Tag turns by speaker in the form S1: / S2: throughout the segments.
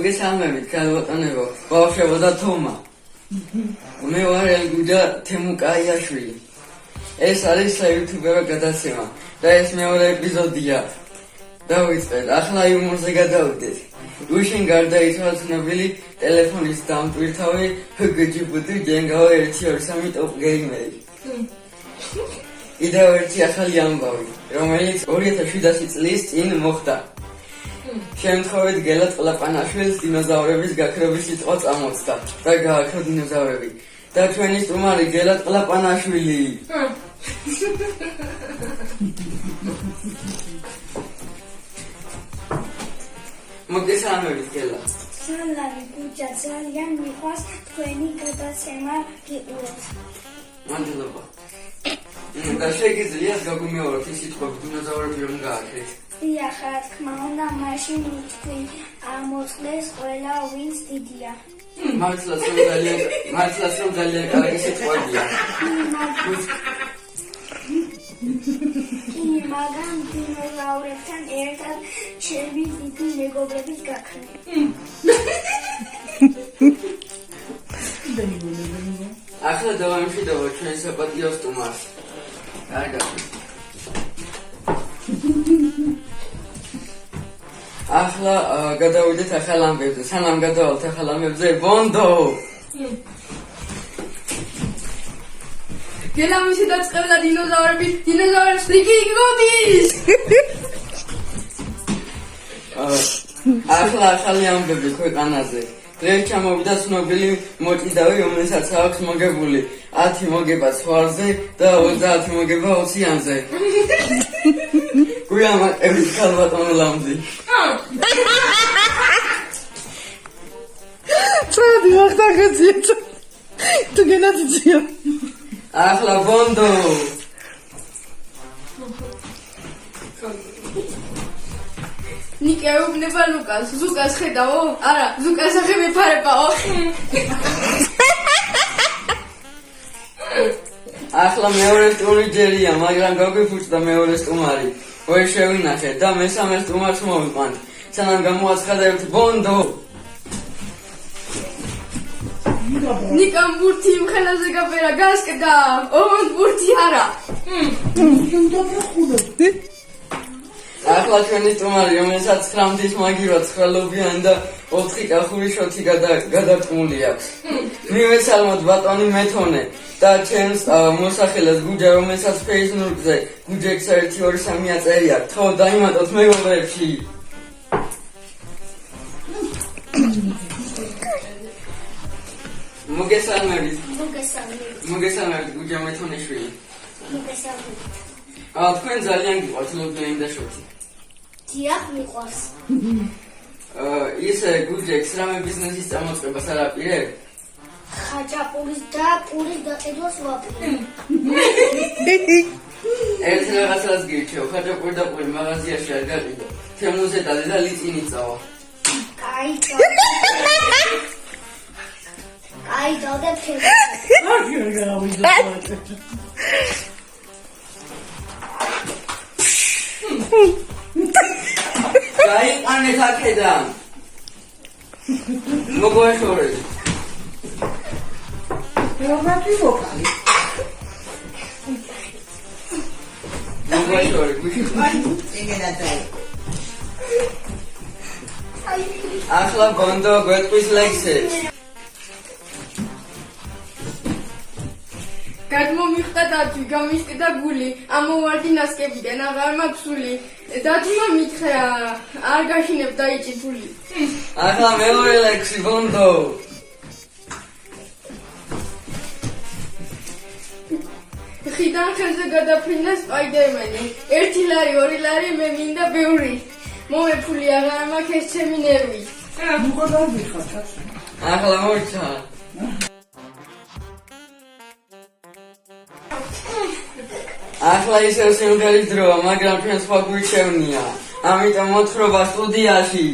S1: მოგესალმებით, ქალბატონებო, ბავშვებო და თომა. მე ვარ ელგუჯა თემუკაიაშვილი. ეს არის საიუთუბერო გადაცემა და ეს მეორე ეპიზოდია. დავიწყეთ, ახლა იუმორზე გადავიდეთ. უშინ გარდაიცვალა ცნობილი ტელეფონის დამტვირთავი HGBT ჯენგავა 1-2-3 ტოპ გეიმერი. კიდევ ერთი ახალი ამბავი, რომელიც 2007 წლის წინ მოხდა. შემთხვევით გელათ ყლაპანაშვილს დინოზავრების გაქრობის სიტყვა წამოწდა და გააქრო დინოზავრები. და ჩვენი სტუმარი გელათ ყლაპანაშვილი. მოგესალმებით გელა.
S2: სალამი გუჯა, ძალიან მიყვარს თქვენი გადაცემა გიყურებთ.
S1: მადლობა. და შეგიძლია გაგვიმეოროთ ის სიტყვები დინოზავრები რომ გააქრეთ?
S2: დიახ, რა თქმა უნდა, მაშინ თქვენ ამოწყდეს ყველა ვინც დიდია.
S1: მართლაც რომ ძალიან კარგი სიტყვებია.
S2: მაგრამ დინოზავრებთან ერთად ჩემი დიდი მეგობრების გაქრა.
S1: ახლა დავამშვიდობ ჩვენ საპატიო სტუმარს. კარგად. ახლა გადავიდეთ ახალ ამბებზე. სანამ გადავალთ ახალ ამბებზე, ბონდო.
S3: გელამისი დაწყებდა დინოზავრები, დინოზავრებს რიგი იგოდის.
S1: ახლა ახალი ამბები ქვეყანაზე. დღეს ჩამოვიდა ცნობილი მოჭიდავი, რომელსაც აქვს მოგებული 10 მოგება ცხვარზე და 30 მოგება ოციანზე. გვიამაყებით ქალბატონო ლამაზი.
S4: წადი ახლა გეძიეთ. თუ გენაცია.
S1: ახლა ბონდო.
S3: ნიკე უბნება ლუკას, ზუკას ხედავო? არა, ზუკას ახე მეფარებაო.
S1: ახლა მეორე სტუმარი ჯერია, მაგრამ გაგვიფუჭდა მეორე სტუმარი. ვერ შევინახეთ და მესამე სტუმარს მოვიყვანთ. სანამ გამოაცხადებთ ბონდო.
S3: ნიკამ ბურთი იმხელაზე გაბერა, გასკდა. ოღონდ ბურთი არა.
S1: ახლა ჩვენი სტუმარი, რომელსაც 9 მაგივრა 9 ლობიანი და 4 კახური შოთი გადარწმული აქვს. მივესალმოთ ბატონი მეთონე და ჩემს მოსახელეს გუჯა, რომელსაც Facebook-ზე გუჯექს 1-2-3 აწერია. ხო, დაიმატოთ მეგობრებში. მოგესალმებით. მოგესალმებით გუჯა მეთონეშვილი.
S2: მოგესალმებით.
S1: თქვენ ძალიან გიყვართ ლობიანი და შოთი.
S2: დიახ, მიყვარს.
S1: ისე გუჯექს რამე ბიზნესის წამოწყებას არ აპირებ?
S2: ხაჭაპურის და პურის გაყიდვას ვაპირებ.
S1: ერთ რაღაცას გირჩევ, ხაჭაპური და პური მაღაზიაში არ გაყიდო. თემუზე დადი და ლიწინი წავა.
S2: კაი, დავდე ფერს.
S1: გაიყვანეთ აქედან. მოგვაშორეთ. მოგვაშორეთ. ახლა ბონდო გვეტყვის ლექსებს.
S3: გადმომიხდა დათვი, გამიშკდა გული, ამოვარდი ნასკებიდან, აღარ მაქვს სული. დათვმა მითხრა, არ გაშინებ დაიჭი ფული.
S1: ახლა მეორე ლექსი ბონდო.
S3: ხიდან ხელზე გადაფრინდა სპაიდერმენი. 1 ლარი, 2 ლარი, მე მინდა ბევრი. მომე ფული აღარ მაქვს, ეს ჩემი ნერვი.
S1: ახლა მოიცა. ახლა ისევ სიმღერის დროა, მაგრამ ჩვენ სხვა გვირჩევნია. ამიტომ მოთხრობა სტუდიაში.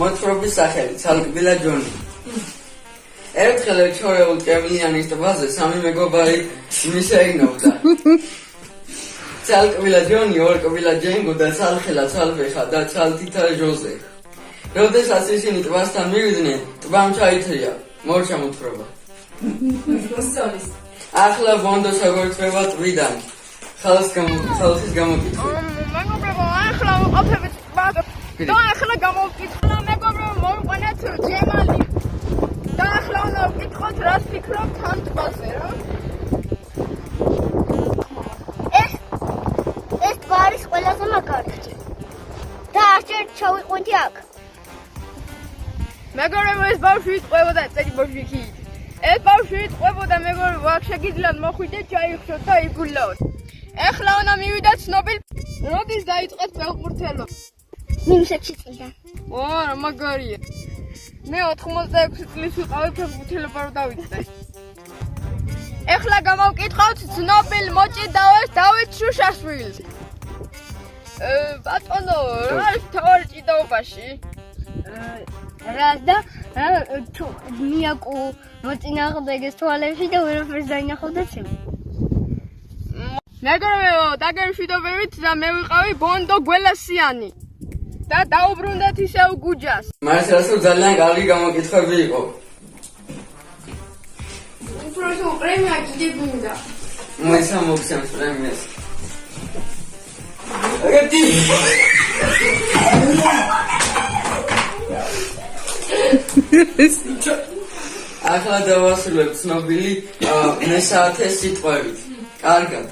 S1: მოთხრობის სახელი ცალკბილა ჯონი. ერთხელ ერთშორეულ კემლიანის ტბაზე 3 მეგობარი მისეიგნობდა. ცალკბილა ჯონი, ორკბილა ჯენგო და ცალხელა ცალფეხა და ცალთითა ჟოზე. როდესაც ისინი ტბასთან მივიდნენ, ტბამ ჩაითრია მორჩა მოთხრობა. ახლა ბონდო საგორწება ტბიდან. ხალხის გამოკითხვა.
S3: მეგობრებო, ახლა ვყოფებით ტბაზე. და ახლა გამოვკითხა მეგობრებო, მოვიყვანეთ ჯემალი. და ახლა უნდა ვკითხოთ, რას ფიქრობთ ამ ტბაზე, რა?
S2: ეს ტბა არის ყველაზე მაგარი. და არჩევ ჩავიყვანდი აქ.
S3: მეგობრებო, ეს ბავშვი იტყვებოდა, წელი ბავშვი კი. ეს ბავშვი იტყვებოდა, მეგობრებო, აქ შეგიძლიათ მოხვიდეთ, ჩაიხშოთ და იგულაოთ. ეხლა უნდა მივიდეთ ცნობილ როდის დაიწყეთ ფეხბურთელობა?
S2: მინუსებში წლიდან.
S3: რა მაგარია. მე 86 წლის ვიყავი ფეხბურთელობა რომ დავიწყე. ეხლა გამოვკითხავთ ცნობილ მოჭიდავეს დავით შუშაშვილს. ბატონო, რა არის თავი ჭიდაობაში?
S2: რა და თუ მიაკუ მოწინააღმდეგეს თვალებში და ვერაფერს დაინახავდა ჩემი.
S3: მეგობრებო, დაგემშვიდობებით და მე ვიყავი ბონდო გველასიანი. და დაუბრუნდეთ ისევ გუჯას.
S1: მარცელასო ძალიან კარგი გამოკითხვები იყო.
S3: უბრალოდ პრემია კიდე გინდა.
S1: მოიცა მოგცემს პრემიას. აგეთი. ახლა დავასრულებ ცნობილი მესაათე სიტყვებით. კარგად.